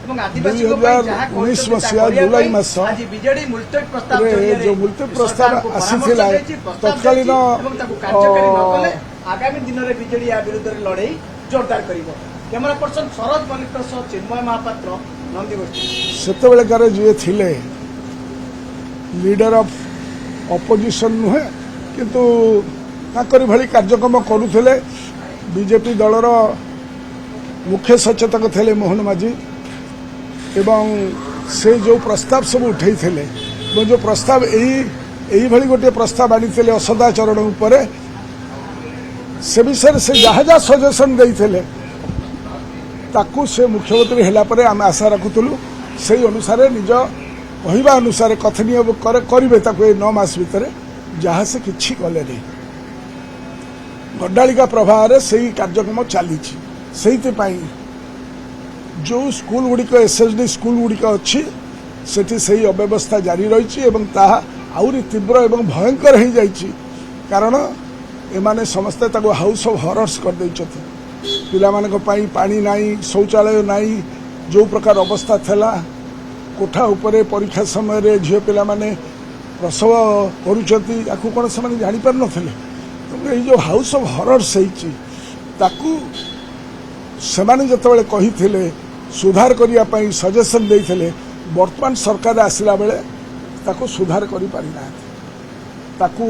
2019 मसीहा जुलाई मास जो मुलतवी प्रस्ताव आसी तत्कालीन आगामी दिन में बीजेडी या विरुद्ध लड़े जोरदार करिवो। कैमरा पर्सन शरद मल्लिक चिन्मय महापात्र नंदीगोष्ठी सेतबेलेकार जी थिले लीडर ऑफ ऑपोजिशन नुहे किंतु ताकरी भली कार्यक्रम करुले बीजेपी दलर मुख्य सचेतक थे मोहन माझी एवं से जो प्रस्ताव सब उठे जो प्रस्ताव यही भली गोटे प्रस्ताव आनी असदाचरण उपर से विषय से जहाँ जहाँ सजेसन देते ताकू से मुख्यमंत्री हैला परे आम आशा रखुलु से अनुसार निज कहवा अनुसार कथनीय करेंगे 9 मास भितर जहाँ से किसी कले नहीं गड्डालिका प्रभाव से कार्यक्रम चली जो स्कूल गुड़िक एसएसडी स्कूल गुड़िक अच्छी से अव्यवस्था जारी रही आहरी तीव्र एवं भयंकर हो जाइए कारण एमाने समस्ते हाउस ऑफ हॉरर्स कर देइछथि पिला मानक पई पानी नाही शौचालय नाही जो प्रकार अवस्था थला कोठा उपरे परीक्षा समय रे झियो पिला माने प्रसव करूछथि आकु कोन से जानि पार नथिले तो ये जो हाउस ऑफ हॉरर्स होइछि ताकू सेमाने जतबेले कहिथिले सुधार करिया पई सजेशन देइथिले वर्तमान सरकार आसिला बेले ताकू सुधार करि पारि ना ताकू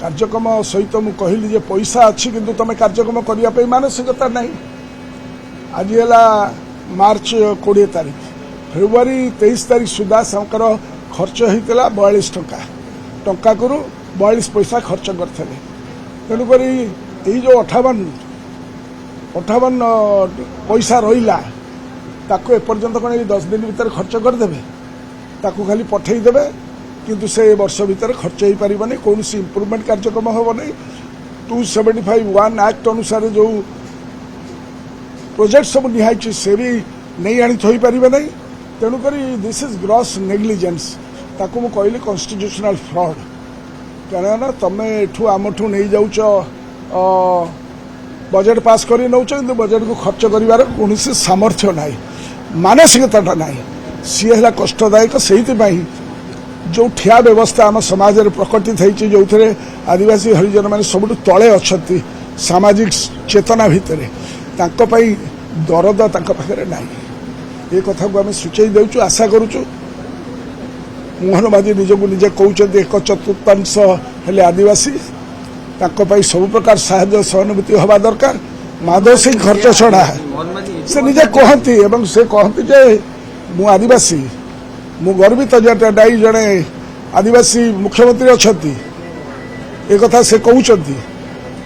कार्यक्रम सहित मु कहली जे पैसा अच्छी किंतु तुम कार्यक्रम करने मानसिकता नहीं। आज है मार्च 20 तारीख फेब्रुआरी 23 तारीख सुधा सर खर्च होता 42 टंका करू 42 पैसा खर्च करते तेणुक यही जो 58 पैसा रहा ताको एपर्यंत कौन 10 दिन भीतर खर्च करदे ताकू खाली पठेदेवे किंतु से वर्ष भीतर खर्च हो पारे कौन इम्प्रूवमेंट कार्यक्रम हम नहीं 275(1) एक्ट अनुसार जो प्रोजेक्ट सब निहाई से भी नहीं आनी थोई पारे नहीं तेणुक दिस इज ग्रॉस नेग्लिजेंस ताकू मु कहली कॉन्स्टिट्यूशनल फ्रॉड कारण तमें एठू आमठू नहीं जाऊच बजेट पास कर नौ कि बजेट को खर्च कर कौन सामर्थ्य ना मानसिकता ना सी है कष्टदायक से जो ठिया व्यवस्था आम समाज में प्रकटित होती जो थे आदिवासी हरिजन मैंने सब तले अच्छा सामाजिक चेतना भितर दरद पाखे ना ये कथा को आम सूचई देचु आशा करुचु मोहन माझी निजक निजे कहते 1/4 हेले आदिवासी सब प्रकार साहाय्य सहानुभूति हवा दरकार माधव सिंह खर्च छड़ा से निजे कहती से कहती जे मु आदिवासी मु गर्वित दाई जड़े आदिवासी मुख्यमंत्री अच्छा एक कथा से कहते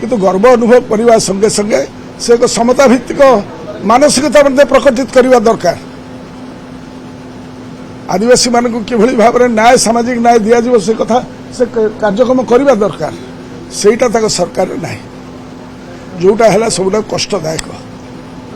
किंतु गर्व अनुभव करने संगे संगे से एक समता भित्तिक मानसिकता प्रकटित करने दरकार आदिवासी मानक किभली भाव में न्याय सामाजिक न्याय दिज्व से कथा से कार्यक्रम करने दरकार सेटा सरकार ना जोटा है सब कष्टदायक।